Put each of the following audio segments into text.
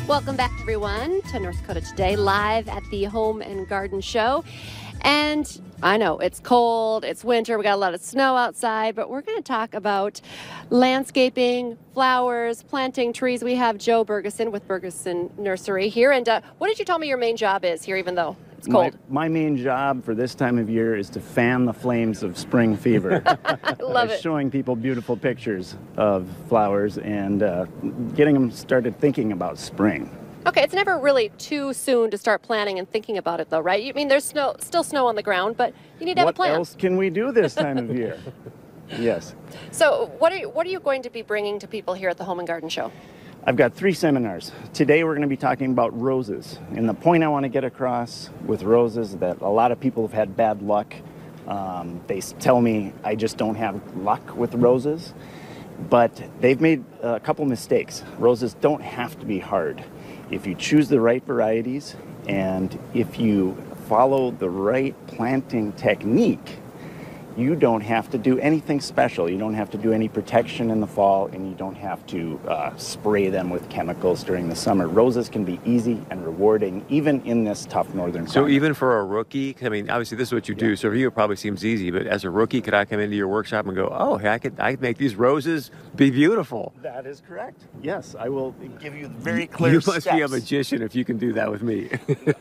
Welcome back, everyone, to North Dakota Today, live at the Home and Garden Show. And I know it's cold, it's winter, we got a lot of snow outside, but we're going to talk about landscaping, flowers, planting trees. We have Joe Bergeson with Bergeson Nursery here. And what did you tell me your main job is here, even though it's cold? My main job for this time of year is to fan the flames of spring fever. Love it. Showing people beautiful pictures of flowers and getting them started thinking about spring. Okay, it's never really too soon to start planning and thinking about it, though, right? You mean there's still snow on the ground, but you need to have a plan. What else can we do this time of year? Yes. So what are you going to be bringing to people here at the Home and Garden Show? I've got 3 seminars. Today we're going to be talking about roses. And the point I want to get across with roses is that a lot of people have had bad luck. They tell me I just don't have luck with roses. But they've made a couple mistakes. Roses don't have to be hard. If you choose the right varieties and if you follow the right planting technique, you don't have to do anything special. You don't have to do any protection in the fall, and you don't have to spray them with chemicals during the summer. Roses can be easy and rewarding, even in this tough northern climate. So even for a rookie, I mean, obviously this is what you do, so for you it probably seems easy, but as a rookie, could I come into your workshop and go, oh, hey, I could make these roses be beautiful? That is correct. Yes, I will give you very clear You steps. must be a magician if you can do that with me.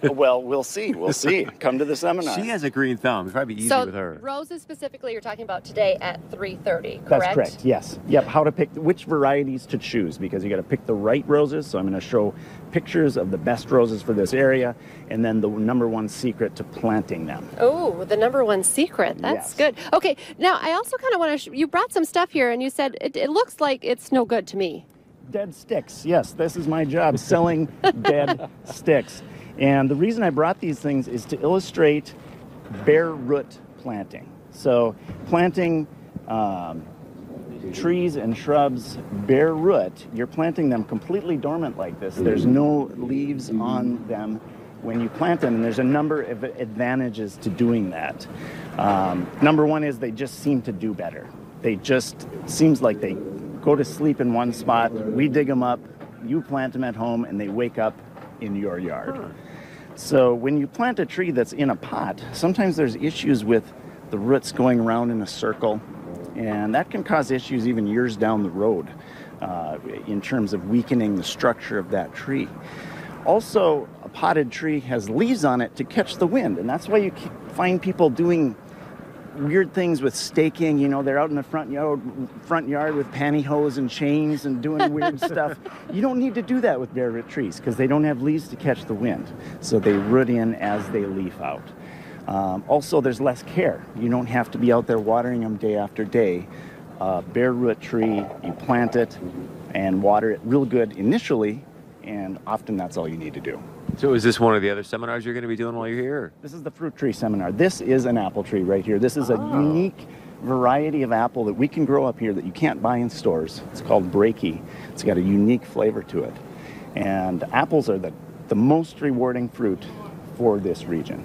Well, we'll see. We'll see. Come to the seminar. She has a green thumb. It'd probably be easy with her. Roses specifically you're talking about today at 3:30, correct? That's correct, yes. Yep, how to pick, which varieties to choose, because you got to pick the right roses. So I'm going to show pictures of the best roses for this area, and then the #1 secret to planting them. Oh, the #1 secret. That's good. Okay, now I also kind of want to, you brought some stuff here, and you said it looks like it's no good to me. Dead sticks, yes, this is my job, selling dead sticks. And the reason I brought these things is to illustrate bare root planting. So planting trees and shrubs bare root, you're planting them completely dormant like this. There's no leaves on them when you plant them, and there's a number of advantages to doing that. #1 is they just seem to do better. They just, seems like they go to sleep in one spot, we dig them up, you plant them at home, and they wake up in your yard. So when you plant a tree that's in a pot, sometimes there's issues with the roots going around in a circle, and that can cause issues even years down the road in terms of weakening the structure of that tree. Also, a potted tree has leaves on it to catch the wind, and that's why you find people doing weird things with staking. You know, they're out in the front yard with pantyhose and chains and doing weird stuff. You don't need to do that with bare root trees because they don't have leaves to catch the wind, so they root in as they leaf out. Also, there's less care. You don't have to be out there watering them day after day. Bare root tree, you plant it and water it real good initially, and often that's all you need to do. So is this one of the other seminars you're going to be doing while you're here? This is the fruit tree seminar. This is an apple tree right here. This is a unique variety of apple that we can grow up here that you can't buy in stores. It's called Breaky. It's got a unique flavor to it. And apples are the most rewarding fruit for this region.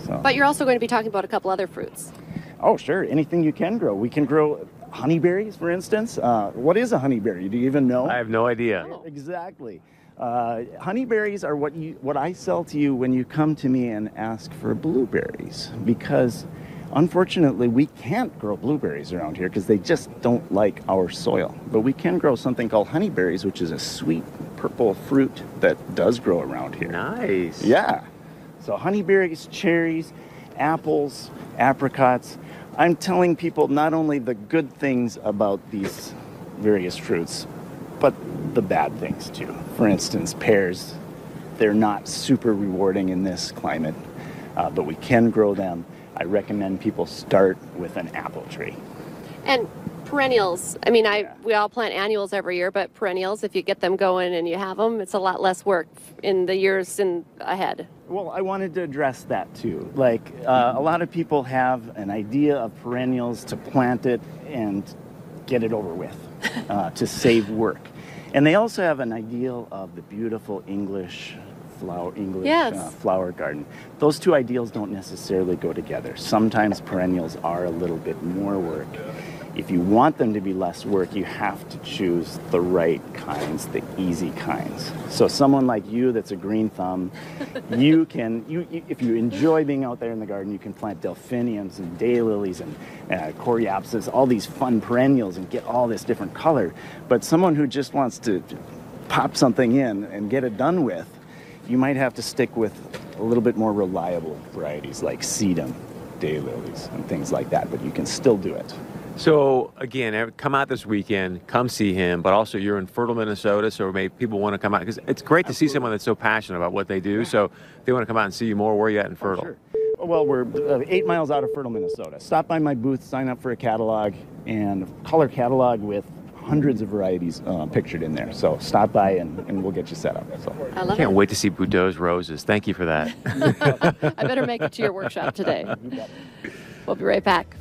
So. But you're also going to be talking about a couple other fruits. Oh, sure. Anything you can grow. We can grow honeyberries, for instance. What is a honeyberry? Do you even know? I have no idea. Oh. Exactly. Honeyberries are what I sell to you when you come to me and ask for blueberries, because unfortunately we can't grow blueberries around here because they just don't like our soil. But we can grow something called honeyberries, which is a sweet purple fruit that does grow around here. Nice. Yeah. So honeyberries, cherries, apples, apricots. I'm telling people not only the good things about these various fruits, but the bad things too. For instance, pears, they're not super rewarding in this climate, but we can grow them. I recommend people start with an apple tree. And perennials, I mean, we all plant annuals every year, but perennials, if you get them going and you have them, it's a lot less work in the years ahead. Well, I wanted to address that too. Like, a lot of people have an idea of perennials to plant it and get it over with, to save work. And they also have an ideal of the beautiful English flower garden. Those two ideals don't necessarily go together. Sometimes perennials are a little bit more work. If you want them to be less work, you have to choose the right kinds, the easy kinds. So someone like you that's a green thumb, if you enjoy being out there in the garden, you can plant delphiniums and daylilies and coreopsis, all these fun perennials, and get all this different color. But someone who just wants to pop something in and get it done with, you might have to stick with a little bit more reliable varieties like sedum, daylilies, and things like that, but you can still do it. So again, come out this weekend, come see him, but also you're in fertile Minnesota, so maybe people want to come out, because it's great to see someone that's so passionate about what they do. So if they want to come out and see you more, where are you at in Fertile? Sure. Well, we're 8 miles out of Fertile, Minnesota. Stop by my booth, sign up for a catalog, and color catalog with hundreds of varieties pictured in there. So stop by and we'll get you set up. So I can't wait to see Boudreaux's roses. Thank you for that. I better make it to your workshop today. We'll be right back.